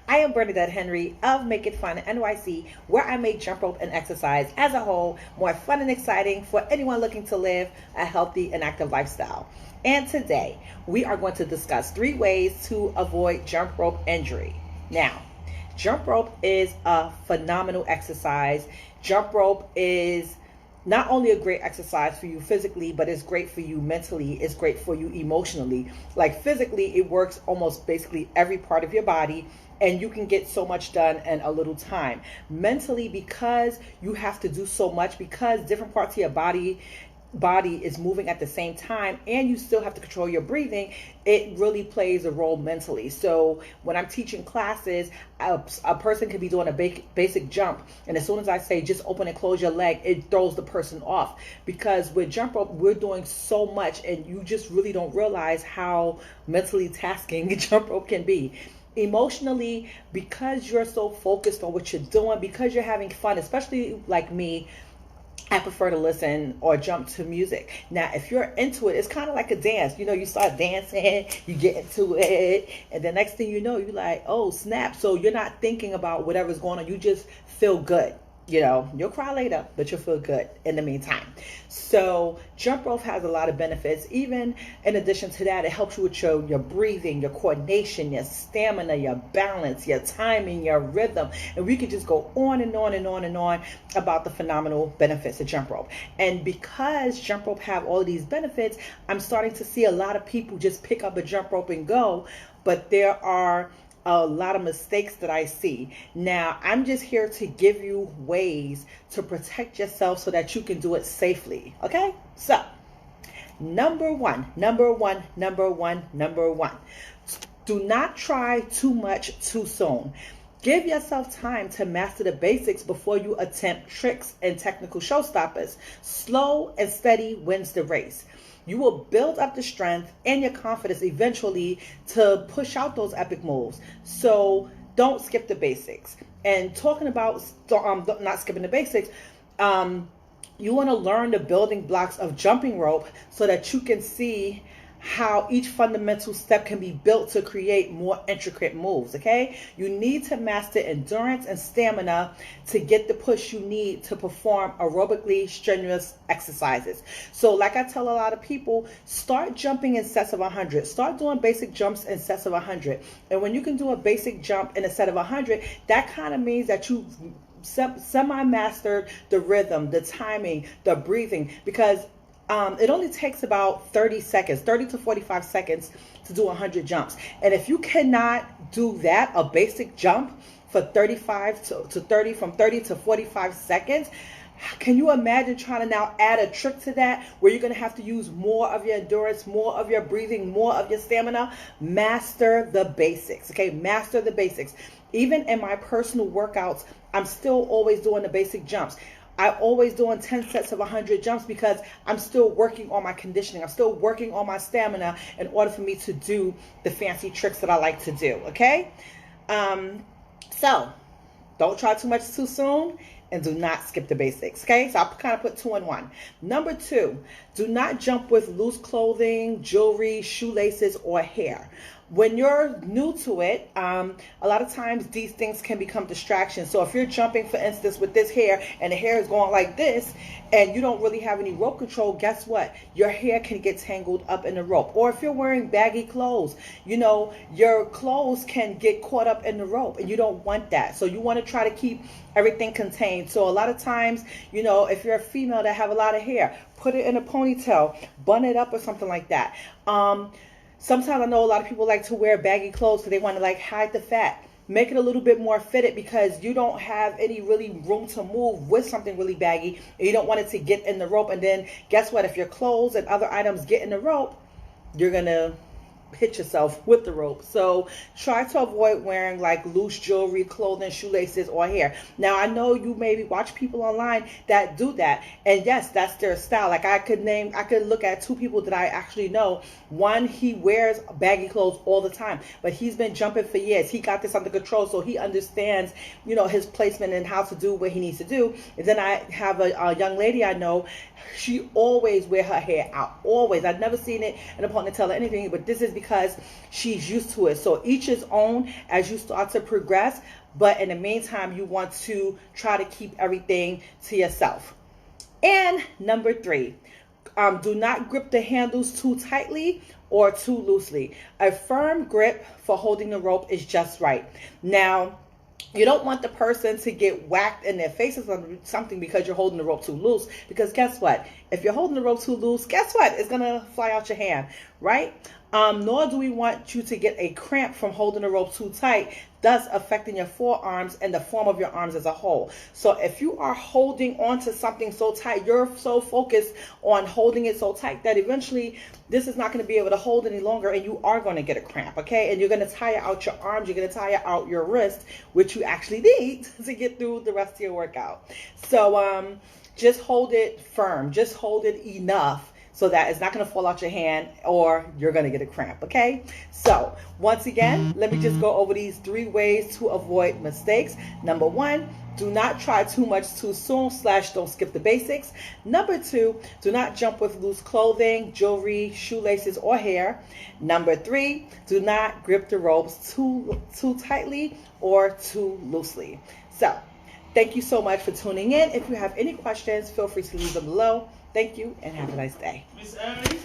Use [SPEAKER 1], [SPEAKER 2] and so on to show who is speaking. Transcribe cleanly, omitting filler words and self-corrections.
[SPEAKER 1] I am Bernadette Henry of Make It Fun NYC, where I make jump rope and exercise as a whole more fun and exciting for anyone looking to live a healthy and active lifestyle. And today, we are going to discuss 3 ways to avoid jump rope injury. Now, jump rope is a phenomenal exercise. Jump rope is not only a great exercise for you physically, but it's great for you mentally. It's great for you emotionally. Like physically, it works almost basically every part of your body, and you can get so much done in a little time. Mentally, because you have to do so much, because different parts of your body is moving at the same time, and you still have to control your breathing, it really plays a role mentally. So when I'm teaching classes, a person could be doing a basic jump, and as soon as I say just open and close your leg, it throws the person off, because with jump rope we're doing so much, and you just really don't realize how mentally tasking jump rope can be. Emotionally, because you're so focused on what you're doing, because you're having fun, especially like me, I prefer to listen or jump to music. Now, if you're into it, it's kind of like a dance. You know, you start dancing, you get into it, and the next thing you know, you're like, oh, snap. So you're not thinking about whatever's going on. You just feel good. You know, you'll cry later, but you'll feel good in the meantime. So jump rope has a lot of benefits. Even in addition to that, it helps you with your breathing, your coordination, your stamina, your balance, your timing, your rhythm. And we could just go on and on and on and on about the phenomenal benefits of jump rope. And because jump rope have all of these benefits, I'm starting to see a lot of people just pick up a jump rope and go. But there are a lot of mistakes that I see. Now, I'm just here to give you ways to protect yourself so that you can do it safely. Okay? So, number one. Do not try too much too soon. Give yourself time to master the basics before you attempt tricks and technical showstoppers. Slow and steady wins the race. You will build up the strength and your confidence eventually to push out those epic moves. So don't skip the basics. And talking about not skipping the basics, you want to learn the building blocks of jumping rope so that you can see how each fundamental step can be built to create more intricate moves. Okay, you need to master endurance and stamina to get the push you need to perform aerobically strenuous exercises. So like I tell a lot of people, start jumping in sets of 100. Start doing basic jumps in sets of 100. And when you can do a basic jump in a set of 100, that kind of means that you semi-mastered the rhythm, the timing, the breathing, because it only takes about 30 to 45 seconds to do 100 jumps. And if you cannot do that, a basic jump for 35 to 30, from 30 to 45 seconds, can you imagine trying to now add a trick to that where you're going to have to use more of your endurance, more of your breathing, more of your stamina? Master the basics, okay? Master the basics. Even in my personal workouts, I'm still always doing the basic jumps. I'm always doing 10 sets of 100 jumps because I'm still working on my conditioning. I'm still working on my stamina in order for me to do the fancy tricks that I like to do, okay? So don't try too much too soon, and do not skip the basics, okay? So I'll kind of put 2 in 1. Number 2, do not jump with loose clothing, jewelry, shoelaces, or hair. When you're new to it, a lot of times these things can become distractions. So if you're jumping, for instance, with this hair, and the hair is going like this, and you don't really have any rope control, guess what? Your hair can get tangled up in the rope. Or if you're wearing baggy clothes, you know, your clothes can get caught up in the rope, and you don't want that. So you want to try to keep everything contained. So a lot of times, you know, if you're a female that have a lot of hair, put it in a ponytail, bun it up or something like that. Sometimes I know a lot of people like to wear baggy clothes because they want to like hide the fat. Make it a little bit more fitted, because you don't have any really room to move with something really baggy, and you don't want it to get in the rope. And then guess what? If your clothes and other items get in the rope, you're going to hit yourself with the rope. So try to avoid wearing like loose jewelry, clothing, shoelaces, or hair. Now I know you maybe watch people online that do that, and yes, that's their style. Like I could look at 2 people that I actually know. One, he wears baggy clothes all the time, but he's been jumping for years. He got this under control, so he understands, you know, his placement and how to do what he needs to do. And then I have a young lady I know. She always wear her hair out, always. I've never seen it in a ponytail or anything, but this has because she's used to it. So each is own as you start to progress. But in the meantime, you want to try to keep everything to yourself. And number 3, do not grip the handles too tightly or too loosely. A firm grip for holding the rope is just right. Now, you don't want the person to get whacked in their faces or something because you're holding the rope too loose. Because guess what? If you're holding the rope too loose, guess what? It's going to fly out your hand, right? Nor do we want you to get a cramp from holding the rope too tight, thus affecting your forearms and the form of your arms as a whole. So if you are holding onto something so tight, you're so focused on holding it so tight that eventually this is not going to be able to hold any longer and you are going to get a cramp, okay? And you're going to tire out your arms, you're going to tire out your wrist, which you actually need to get through the rest of your workout. So just hold it firm, just hold it enough so that it's not going to fall out your hand or you're going to get a cramp, okay? So once again, let me just go over these 3 ways to avoid mistakes. Number 1, do not try too much too soon / don't skip the basics. Number 2, do not jump with loose clothing, jewelry, shoelaces, or hair. Number 3, do not grip the ropes too tightly or too loosely. So thank you so much for tuning in. If you have any questions, feel free to leave them below. Thank you and have a nice day.
[SPEAKER 2] Miss Emily?